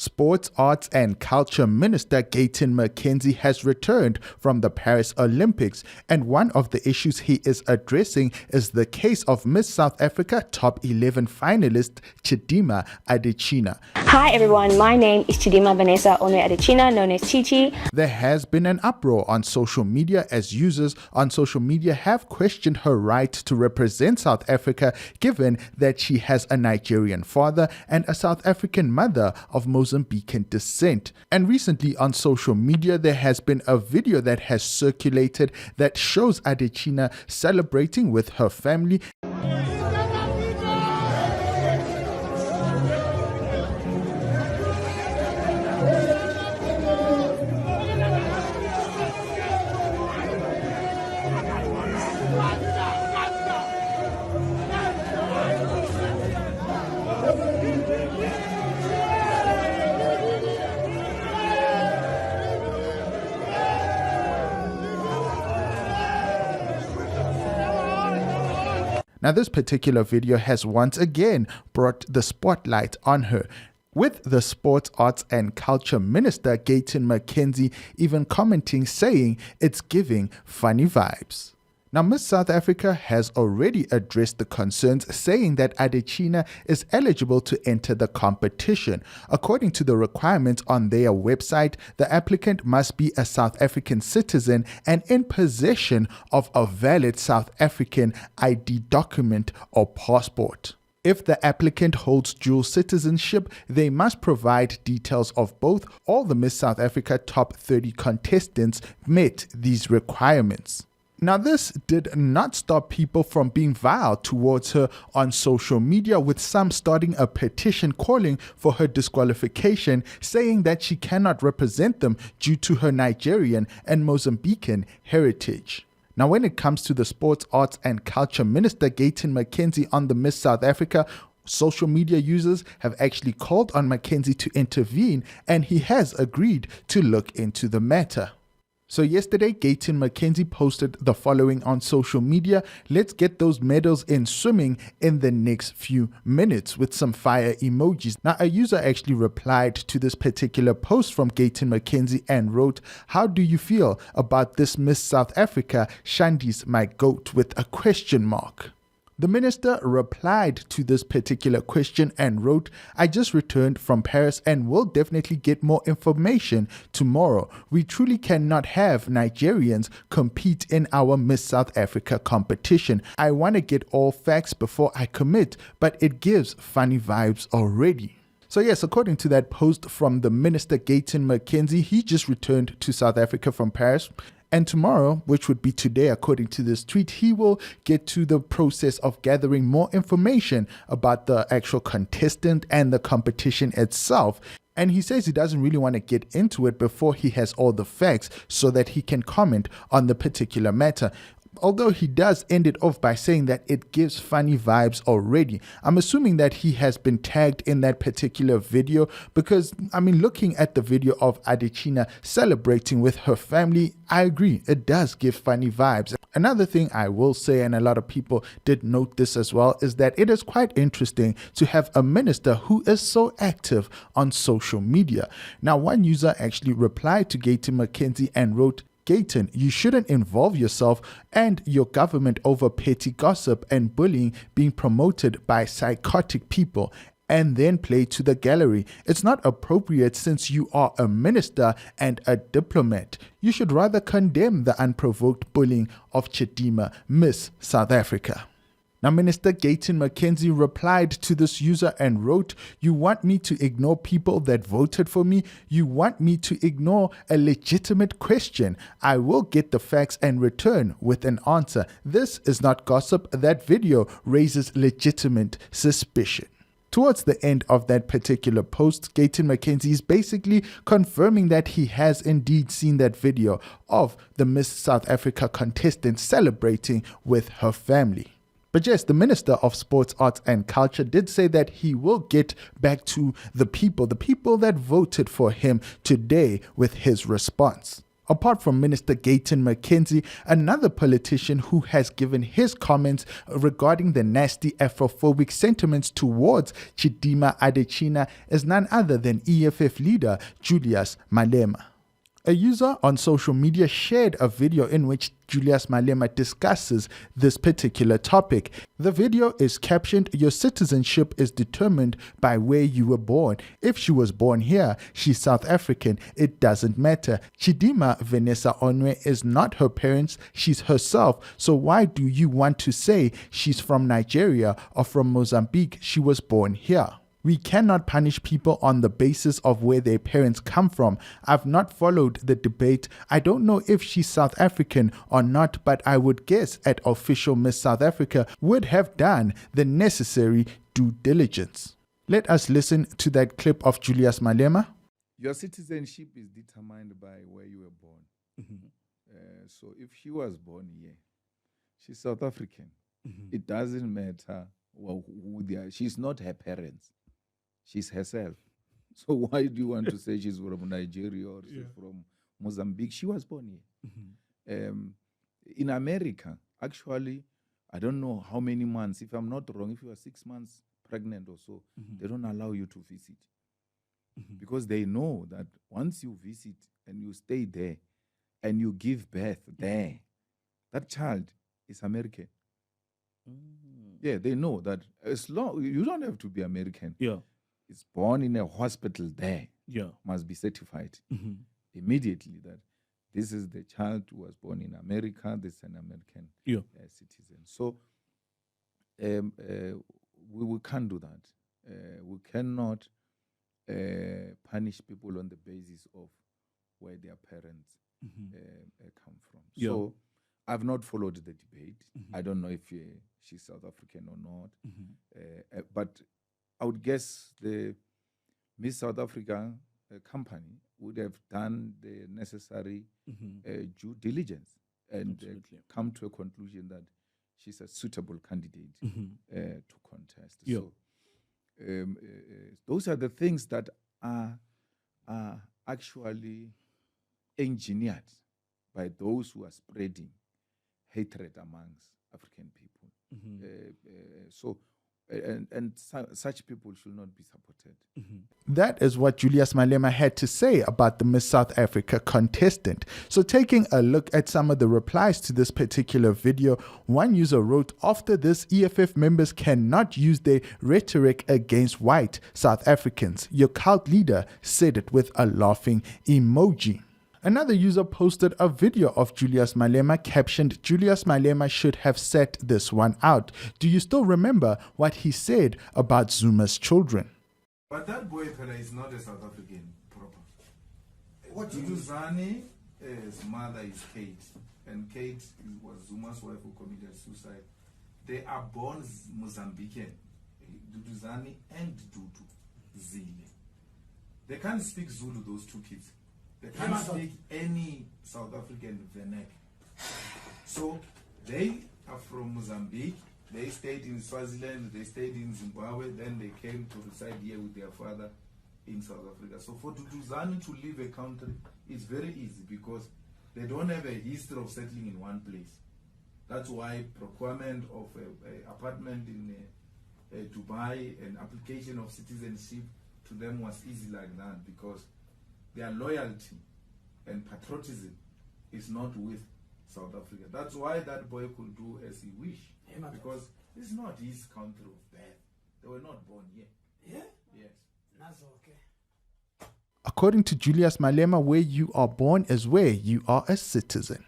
Sports, Arts and Culture Minister Gayton McKenzie has returned from the Paris Olympics, and one of the issues he is addressing is the case of Miss South Africa top 11 finalist Chidimma Adetshina. Hi everyone, my name is Chidimma Vanessa Adetshina, known as Chichi. There has been an uproar on social media as users on social media have questioned her right to represent South Africa, given that she has a Nigerian father and a South African mother of Mozambican descent. And recently on social media, there has been a video that has circulated that shows Adetshina celebrating with her family. Now, this particular video has once again brought the spotlight on her, with the Sports, Arts and Culture Minister Gayton McKenzie even commenting, saying it's giving funny vibes. Now, Miss South Africa has already addressed the concerns, saying that Adetshina is eligible to enter the competition. According to the requirements on their website, the applicant must be a South African citizen and in possession of a valid South African ID document or passport. If the applicant holds dual citizenship, they must provide details of both. All the Miss South Africa top 30 contestants met these requirements. Now, this did not stop people from being vile towards her on social media, with some starting a petition calling for her disqualification, saying that she cannot represent them due to her Nigerian and Mozambican heritage. Now, when it comes to the Sports, Arts and Culture Minister Gayton McKenzie on the Miss South Africa, social media users have actually called on McKenzie to intervene, and he has agreed to look into the matter. So yesterday, Gayton McKenzie posted the following on social media: "Let's get those medals in swimming in the next few minutes," with some fire emojis. Now, a user actually replied to this particular post from Gayton McKenzie and wrote, "How do you feel about this Miss South Africa? Shandy's my goat," with a question mark. The minister replied to this particular question and wrote, "I just returned from Paris and will definitely get more information tomorrow. We truly cannot have Nigerians compete in our Miss South Africa competition. I want to get all facts before I commit, but it gives funny vibes already." So yes, according to that post from the minister Gayton McKenzie, he just returned to South Africa from Paris. And tomorrow, which would be today according to this tweet, he will get to the process of gathering more information about the actual contestant and the competition itself. And he says he doesn't really want to get into it before he has all the facts so that he can comment on the particular matter. Although he does end it off by saying that it gives funny vibes already. I'm assuming that he has been tagged in that particular video because, looking at the video of Adetshina celebrating with her family, I agree, it does give funny vibes. Another thing I will say, and a lot of people did note this as well, is that it is quite interesting to have a minister who is so active on social media. Now, one user actually replied to Gayton McKenzie and wrote, "Gayton, you shouldn't involve yourself and your government over petty gossip and bullying being promoted by psychotic people and then play to the gallery. It's not appropriate since you are a minister and a diplomat. You should rather condemn the unprovoked bullying of Chidimma, Miss South Africa." Now, Minister Gayton McKenzie replied to this user and wrote, "You want me to ignore people that voted for me? You want me to ignore a legitimate question? I will get the facts and return with an answer. This is not gossip. That video raises legitimate suspicion." Towards the end of that particular post, Gayton McKenzie is basically confirming that he has indeed seen that video of the Miss South Africa contestant celebrating with her family. But yes, the Minister of Sports, Arts and Culture did say that he will get back to the people that voted for him today with his response. Apart from Minister Gayton McKenzie, another politician who has given his comments regarding the nasty Afrophobic sentiments towards Chidimma Adetshina is none other than EFF leader Julius Malema. A user on social media shared a video in which Julius Malema discusses this particular topic. The video is captioned, "Your citizenship is determined by where you were born. If she was born here, she's South African. It doesn't matter. Chidimma Vanessa Onwe is not her parents, she's herself. So why do you want to say she's from Nigeria or from Mozambique? She was born here. We cannot punish people on the basis of where their parents come from. I've not followed the debate. I don't know if she's South African or not, but I would guess at official Miss South Africa would have done the necessary due diligence." Let us listen to that clip of Julius Malema. Your citizenship is determined by where you were born. So if she was born here, she's South African. It doesn't matter who they are. She's not her parents. She's herself. So why do you want to say she's from Nigeria or she's from Mozambique? She was born here. In America, actually, I don't know how many months. If I'm not wrong, if you are 6 months pregnant or so, they don't allow you to visit. Because they know that once you visit and you stay there and you give birth there, that child is American. Yeah, they know that as long you don't have to be American. Yeah. It's born in a hospital there. Yeah. Must be certified immediately that this is the child who was born in America. This is an American citizen. So we can't do that. We cannot punish people on the basis of where their parents come from. So I've not followed the debate. I don't know if she's South African or not. But I would guess the Miss South Africa company would have done the necessary due diligence and come to a conclusion that she's a suitable candidate to contest. So those are the things that are actually engineered by those who are spreading hatred amongst African people. Such people should not be supported. That is what Julius Malema had to say about the Miss South Africa contestant. So taking a look at some of the replies to this particular video, one user wrote, "After this, EFF members cannot use their rhetoric against white South Africans. Your cult leader said it with a laughing emoji." Another user posted a video of Julius Malema captioned, "Julius Malema should have set this one out. Do you still remember what he said about Zuma's children?" But that boy fella is not a South African proper. What Zani, his mother is Kate, and Kate was Zuma's wife who committed suicide. They are born Mozambican, Duduzani and Dudu Zile. They can't speak Zulu, those two kids. They can't speak any South African vernacular. So they are from Mozambique. They stayed in Swaziland. They stayed in Zimbabwe. Then they came to reside here with their father in South Africa. So for Duduzani to leave a country is very easy because they don't have a history of settling in one place. That's why procurement of an apartment in Dubai and application of citizenship to them was easy like that because their loyalty and patriotism is not with South Africa. That's why that boy could do as he wished. Because this is not his country of birth. They were not born here. Yeah? Yes. That's okay. According to Julius Malema, where you are born is where you are a citizen.